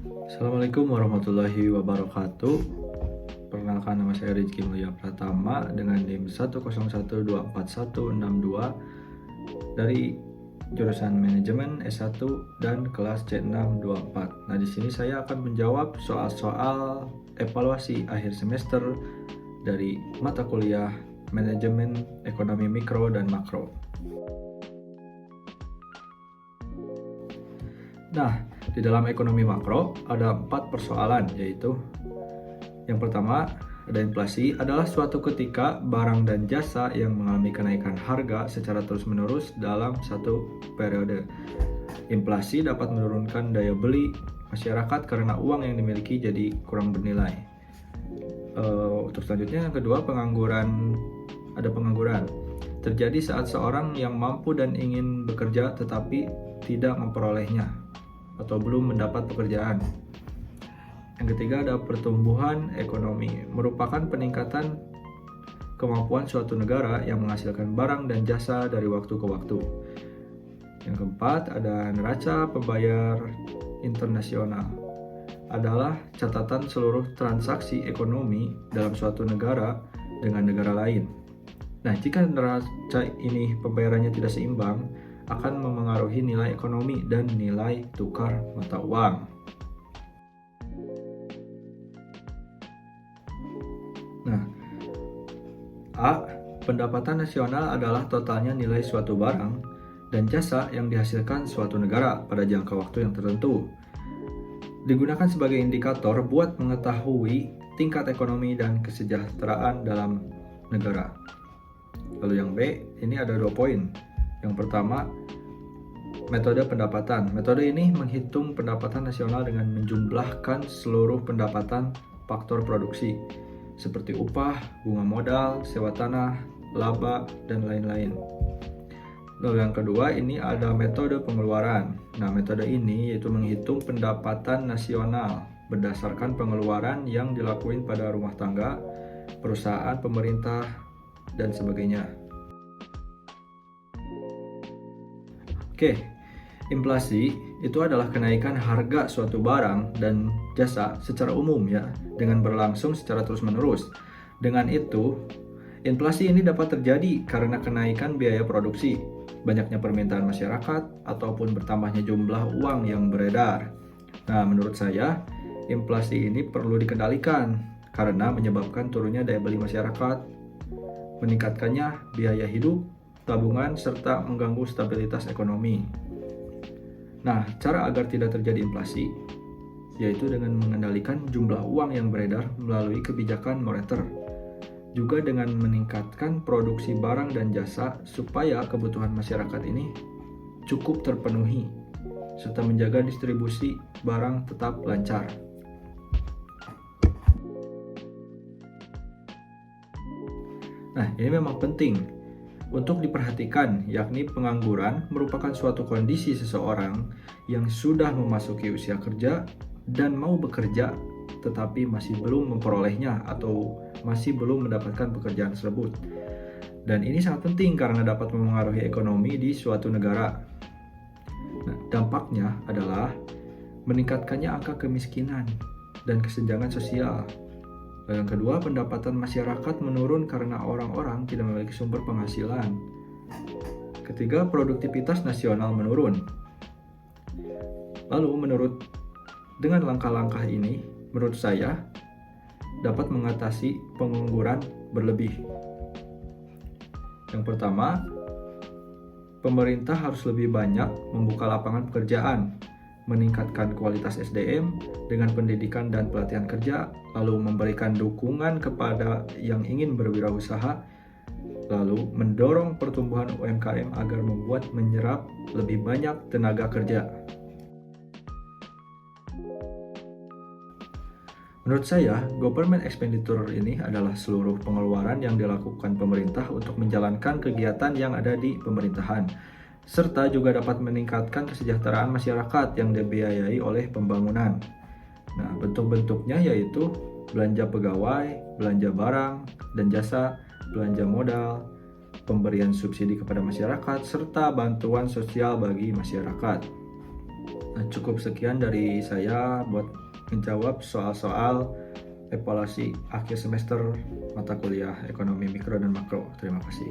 Assalamualaikum warahmatullahi wabarakatuh. Perkenalkan, nama saya Rizky Mulia Pratama dengan NIM 101241162 dari jurusan Manajemen S1 dan kelas C624. Nah, di sini saya akan menjawab soal-soal evaluasi akhir semester dari mata kuliah Manajemen Ekonomi Mikro dan Makro. Nah, di dalam ekonomi makro ada 4 persoalan, yaitu yang pertama, ada inflasi adalah suatu ketika barang dan jasa yang mengalami kenaikan harga secara terus-menerus dalam satu periode. Inflasi dapat menurunkan daya beli masyarakat karena uang yang dimiliki jadi kurang bernilai. Terus selanjutnya yang kedua, pengangguran. Ada pengangguran terjadi saat seorang yang mampu dan ingin bekerja tetapi tidak memperolehnya atau belum mendapat pekerjaan. Yang ketiga, ada pertumbuhan ekonomi, merupakan peningkatan kemampuan suatu negara yang menghasilkan barang dan jasa dari waktu ke waktu. Yang keempat, ada neraca pembayar internasional, adalah catatan seluruh transaksi ekonomi dalam suatu negara dengan negara lain. Nah, jika neraca ini pembayarannya tidak seimbang, akan memengaruhi nilai ekonomi dan nilai tukar mata uang. Nah, A. Pendapatan nasional adalah totalnya nilai suatu barang dan jasa yang dihasilkan suatu negara pada jangka waktu yang tertentu. Digunakan sebagai indikator buat mengetahui tingkat ekonomi dan kesejahteraan dalam negara. Lalu yang B, ini ada 2 poin. Yang pertama, metode pendapatan. Metode ini menghitung pendapatan nasional dengan menjumlahkan seluruh pendapatan faktor produksi, seperti upah, bunga modal, sewa tanah, laba, dan lain-lain. Lalu yang kedua, ini ada metode pengeluaran. Nah, metode ini yaitu menghitung pendapatan nasional berdasarkan pengeluaran yang dilakuin pada rumah tangga, perusahaan, pemerintah, dan sebagainya. Oke, inflasi itu adalah kenaikan harga suatu barang dan jasa secara umum ya, dengan berlangsung secara terus-menerus. Dengan itu, inflasi ini dapat terjadi karena kenaikan biaya produksi, banyaknya permintaan masyarakat, ataupun bertambahnya jumlah uang yang beredar. Nah, menurut saya, inflasi ini perlu dikendalikan karena menyebabkan turunnya daya beli masyarakat, meningkatkannya biaya hidup, tabungan, serta mengganggu stabilitas ekonomi. Nah, cara agar tidak terjadi inflasi yaitu dengan mengendalikan jumlah uang yang beredar melalui kebijakan moneter, juga dengan meningkatkan produksi barang dan jasa supaya kebutuhan masyarakat ini cukup terpenuhi, serta menjaga distribusi barang tetap lancar. Nah, ini memang penting untuk diperhatikan, yakni pengangguran merupakan suatu kondisi seseorang yang sudah memasuki usia kerja dan mau bekerja tetapi masih belum memperolehnya atau masih belum mendapatkan pekerjaan tersebut. Dan ini sangat penting karena dapat memengaruhi ekonomi di suatu negara. Nah, dampaknya adalah meningkatkannya angka kemiskinan dan kesenjangan sosial. Yang kedua, pendapatan masyarakat menurun karena orang-orang tidak memiliki sumber penghasilan. Ketiga, produktivitas nasional menurun. Lalu, dengan langkah-langkah ini, menurut saya, dapat mengatasi pengangguran berlebih. Yang pertama, pemerintah harus lebih banyak membuka lapangan pekerjaan, meningkatkan kualitas SDM dengan pendidikan dan pelatihan kerja, lalu memberikan dukungan kepada yang ingin berwirausaha, lalu mendorong pertumbuhan UMKM agar membuat menyerap lebih banyak tenaga kerja. Menurut saya, government expenditure ini adalah seluruh pengeluaran yang dilakukan pemerintah untuk menjalankan kegiatan yang ada di pemerintahan, serta juga dapat meningkatkan kesejahteraan masyarakat yang dibiayai oleh pembangunan. Nah, bentuk-bentuknya yaitu belanja pegawai, belanja barang dan jasa, belanja modal, pemberian subsidi kepada masyarakat, serta bantuan sosial bagi masyarakat. Nah, cukup sekian dari saya buat menjawab soal-soal evaluasi akhir semester mata kuliah ekonomi mikro dan makro. Terima kasih.